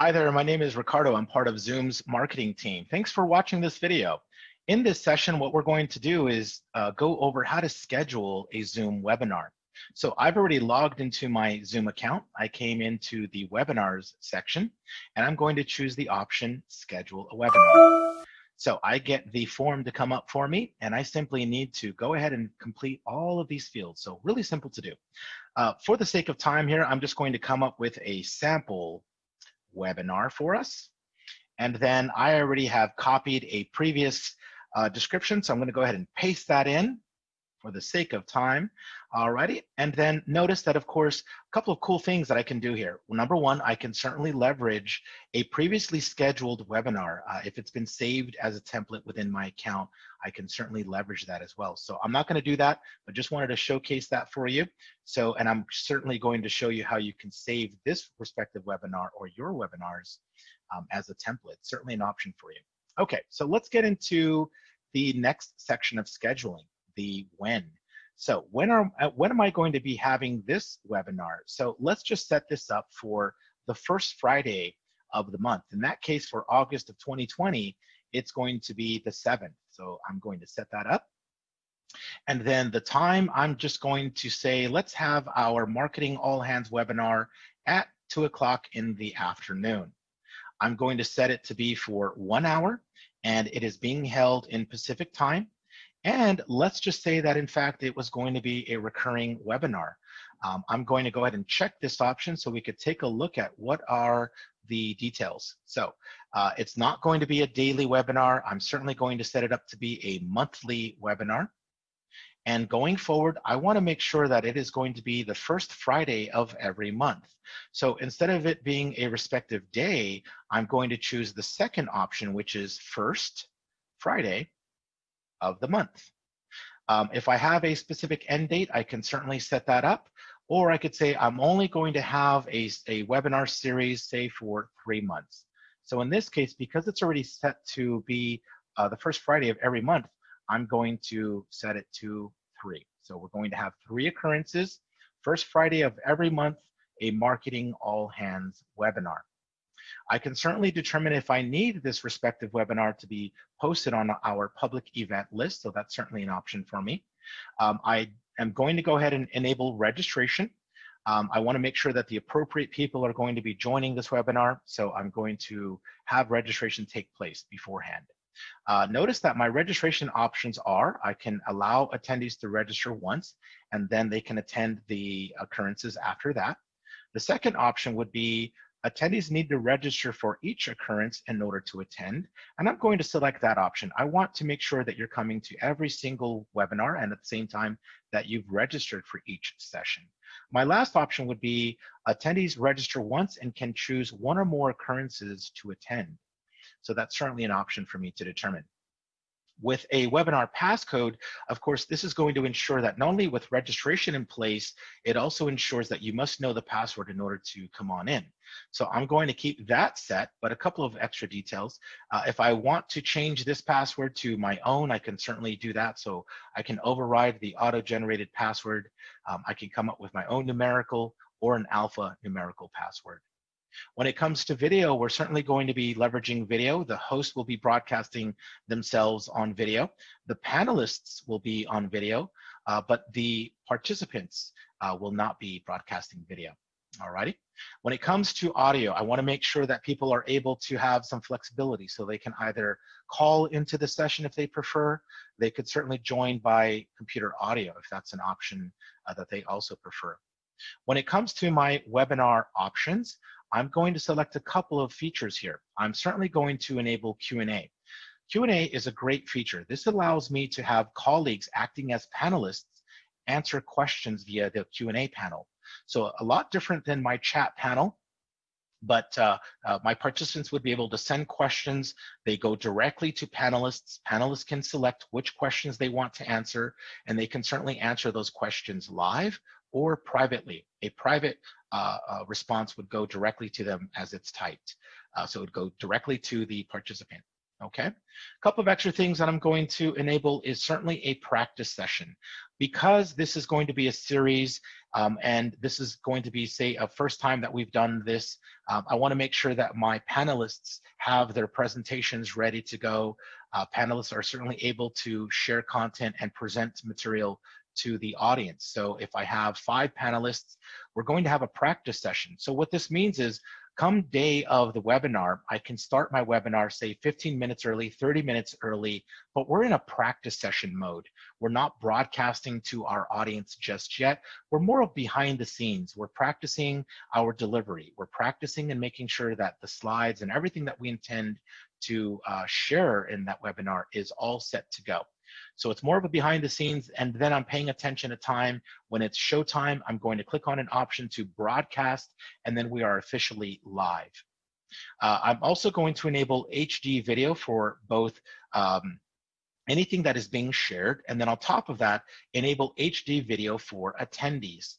Hi there, my name is Ricardo. I'm part of Zoom's marketing team. Thanks for watching this video. In this session, what we're going to do is go over how to schedule a Zoom webinar. So I've already logged into my Zoom account. I came into the webinars section, and I'm going to choose the option schedule a webinar. So I get the form to come up for me, and I simply need to go ahead and complete all of these fields. So really simple to do. For the sake of time here, I'm just going to come up with a sample webinar for us. And then I already have copied a previous description, so I'm going to go ahead and paste that in for the sake of time. Alrighty, and then notice that, of course, a couple of cool things that I can do here. Well, number one, I can certainly leverage a previously scheduled webinar. If it's been saved as a template within my account, I can certainly leverage that as well. So I'm not going to do that, but just wanted to showcase that for you. So, and I'm certainly going to show you how you can save this respective webinar or your webinars as a template. Certainly an option for you. Okay, so let's get into the next section of scheduling, the when. So when am I going to be having this webinar? So let's just set this up for the first Friday of the month. In that case, for August of 2020, it's going to be the 7th. So I'm going to set that up. And then the time, I'm just going to say, let's have our marketing all hands webinar at 2 o'clock in the afternoon. I'm going to set it to be for 1 hour, and it is being held in Pacific time. And let's just say that, in fact, it was going to be a recurring webinar. I'm going to go ahead and check this option so we could take a look at what are the details. So it's not going to be a daily webinar. I'm certainly going to set it up to be a monthly webinar. And going forward, I want to make sure that it is going to be the first Friday of every month. So instead of it being a respective day, I'm going to choose the second option, which is first Friday of the month. If I have a specific end date, I can certainly set that up. Or I could say I'm only going to have a webinar series, say, for 3 months. So in this case, because it's already set to be the first Friday of every month, I'm going to set it to 3. So we're going to have 3 occurrences, first Friday of every month, a marketing all hands webinar. I can certainly determine if I need this respective webinar to be posted on our public event list, so that's certainly an option for me. I am going to go ahead and enable registration. I want to make sure that the appropriate people are going to be joining this webinar, so I'm going to have registration take place beforehand. Notice that my registration options are, I can allow attendees to register once, and then they can attend the occurrences after that. The second option would be attendees need to register for each occurrence in order to attend, and I'm going to select that option. I want to make sure that you're coming to every single webinar and at the same time that you've registered for each session. My last option would be attendees register once and can choose 1 or more occurrences to attend. So that's certainly an option for me to determine. With a webinar passcode, of course, this is going to ensure that not only with registration in place, it also ensures that you must know the password in order to come on in. So I'm going to keep that set, but a couple of extra details. If I want to change this password to my own, I can certainly do that. So I can override the auto-generated password. I can come up with my own numerical or an alpha numerical password. When it comes to video, we're certainly going to be leveraging video. The host will be broadcasting themselves on video. The panelists will be on video, but the participants will not be broadcasting video. Alrighty. When it comes to audio, I want to make sure that people are able to have some flexibility, so they can either call into the session if they prefer. They could certainly join by computer audio if that's an option that they also prefer. When it comes to my webinar options, I'm going to select a couple of features here. I'm certainly going to enable Q&A. Q&A is a great feature. This allows me to have colleagues acting as panelists answer questions via the Q&A panel. So a lot different than my chat panel, but my participants would be able to send questions. They go directly to panelists. Panelists can select which questions they want to answer, and they can certainly answer those questions live or privately. A private response would go directly to them as it's typed. So it would go directly to the participant. Okay, a couple of extra things that I'm going to enable is certainly a practice session. Because this is going to be a series and this is going to be, say, a first time that we've done this, I want to make sure that my panelists have their presentations ready to go. Panelists are certainly able to share content and present material to the audience. So if I have 5 panelists, we're going to have a practice session. So what this means is, come day of the webinar, I can start my webinar, say 15 minutes early, 30 minutes early, but we're in a practice session mode. We're not broadcasting to our audience just yet. We're more of behind the scenes. We're practicing our delivery. We're practicing and making sure that the slides and everything that we intend to share in that webinar is all set to go. So it's more of a behind the scenes, and then I'm paying attention at time. When it's showtime, I'm going to click on an option to broadcast, and then we are officially live. I'm also going to enable HD video for both anything that is being shared, and then on top of that, enable HD video for attendees.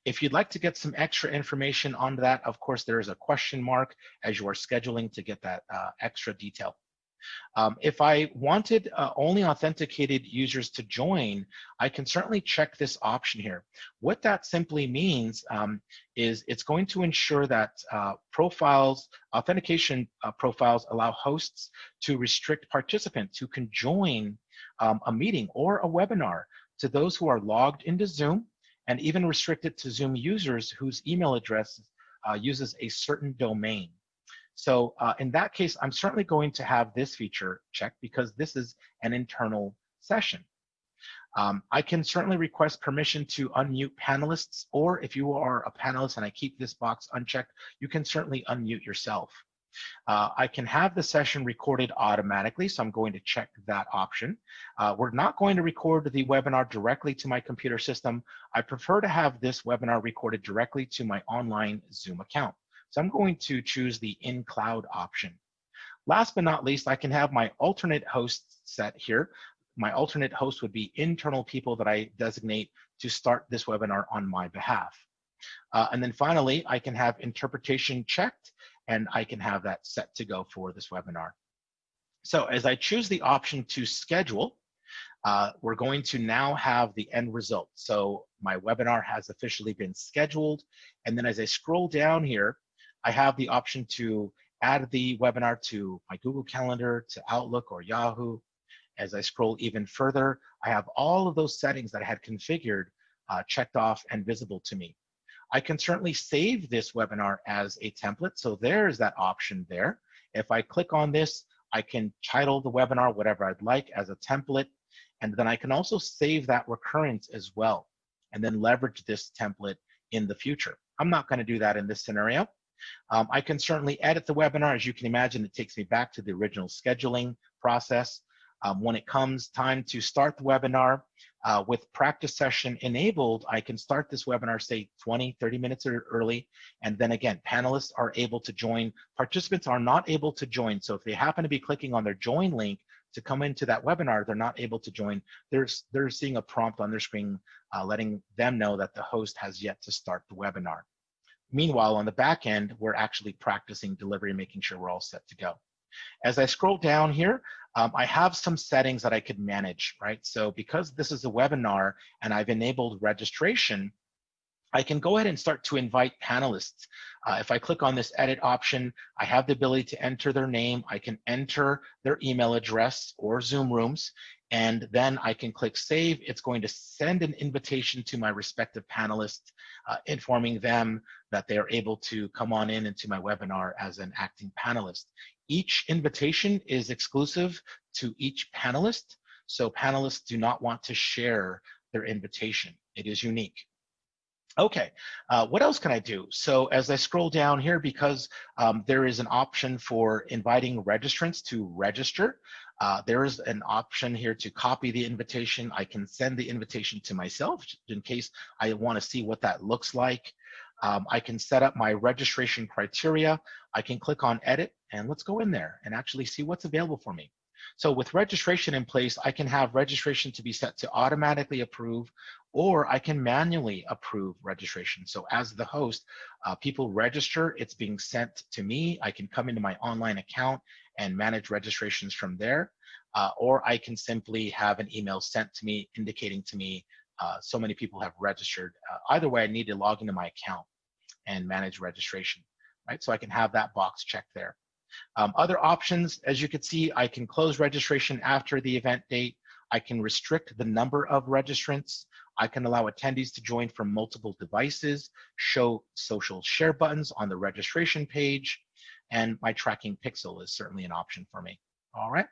If you'd like to get some extra information on that, of course, there is a question mark as you are scheduling to get that extra detail. If I wanted only authenticated users to join, I can certainly check this option here. What that simply means is it's going to ensure that authentication profiles allow hosts to restrict participants who can join a meeting or a webinar to those who are logged into Zoom, and even restrict it to Zoom users whose email address uses a certain domain. So in that case, I'm certainly going to have this feature checked because this is an internal session. I can certainly request permission to unmute panelists, or if you are a panelist and I keep this box unchecked, you can certainly unmute yourself. I can have the session recorded automatically, so I'm going to check that option. We're not going to record the webinar directly to my computer system. I prefer to have this webinar recorded directly to my online Zoom account. So I'm going to choose the in-cloud option. Last but not least, I can have my alternate hosts set here. My alternate host would be internal people that I designate to start this webinar on my behalf. And then finally, I can have interpretation checked, and I can have that set to go for this webinar. So as I choose the option to schedule, we're going to now have the end result. So my webinar has officially been scheduled. And then as I scroll down here, I have the option to add the webinar to my Google Calendar, to Outlook or Yahoo. As I scroll even further, I have all of those settings that I had configured checked off and visible to me. I can certainly save this webinar as a template. So there's that option there. If I click on this, I can title the webinar whatever I'd like as a template. And then I can also save that recurrence as well, and then leverage this template in the future. I'm not going to do that in this scenario. I can certainly edit the webinar. As you can imagine, it takes me back to the original scheduling process. When it comes time to start the webinar, with practice session enabled, I can start this webinar, say 20, 30 minutes early. And then again, panelists are able to join. Participants are not able to join. So if they happen to be clicking on their join link to come into that webinar, they're not able to join. They're seeing a prompt on their screen letting them know that the host has yet to start the webinar. Meanwhile, on the back end, we're actually practicing delivery, making sure we're all set to go. As I scroll down here, I have some settings that I could manage, right? So because this is a webinar and I've enabled registration, I can go ahead and start to invite panelists. If I click on this edit option, I have the ability to enter their name. I can enter their email address or Zoom rooms, and then I can click save. It's going to send an invitation to my respective panelists, informing them that they are able to come on in into my webinar as an acting panelist. Each invitation is exclusive to each panelist, so panelists do not want to share their invitation. It is unique. Okay, what else can I do? So as I scroll down here, because there is an option for inviting registrants to register, there is an option here to copy the invitation. I can send the invitation to myself in case I want to see what that looks like. I can set up my registration criteria. I can click on edit, and let's go in there and actually see what's available for me. So with registration in place, I can have registration to be set to automatically approve, or I can manually approve registration. So as the host, people register, it's being sent to me. I can come into my online account and manage registrations from there, or I can simply have an email sent to me indicating to me so many people have registered. Either way, I need to log into my account and manage registration, right? So I can have that box checked there. Other options, as you can see, I can close registration after the event date. I can restrict the number of registrants. I can allow attendees to join from multiple devices, show social share buttons on the registration page, and my tracking pixel is certainly an option for me. All right.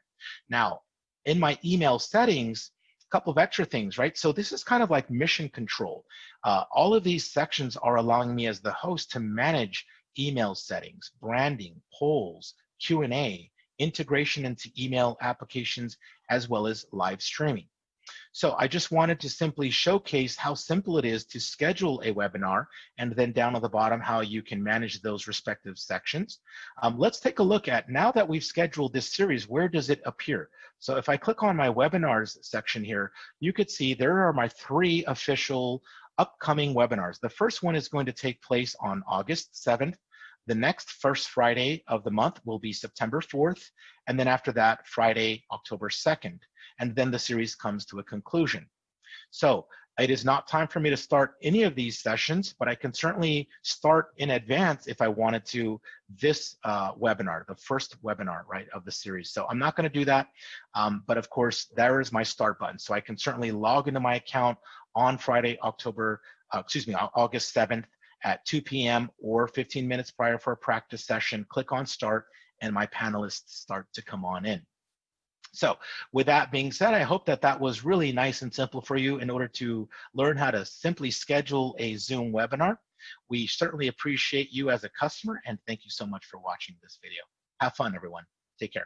Now, in my email settings, a couple of extra things, right? So this is kind of like mission control. All of these sections are allowing me as the host to manage email settings, branding, polls, Q&A, integration into email applications, as well as live streaming. So I just wanted to simply showcase how simple it is to schedule a webinar, and then down at the bottom, how you can manage those respective sections. Let's take a look at, now that we've scheduled this series, where does it appear? So if I click on my webinars section here, you could see there are my 3 official upcoming webinars. The first one is going to take place on August 7th. The next first Friday of the month will be September 4th, and then after that, Friday, October 2nd. And then the series comes to a conclusion. So it is not time for me to start any of these sessions, but I can certainly start in advance if I wanted to this webinar, the first webinar, right, of the series. So I'm not going to do that, but of course, there is my start button. So I can certainly log into my account on Friday, August 7th at 2 p.m. or 15 minutes prior for a practice session, click on start, and my panelists start to come on in. So with that being said, I hope that that was really nice and simple for you in order to learn how to simply schedule a Zoom webinar. We certainly appreciate you as a customer, and thank you so much for watching this video. Have fun, everyone. Take care.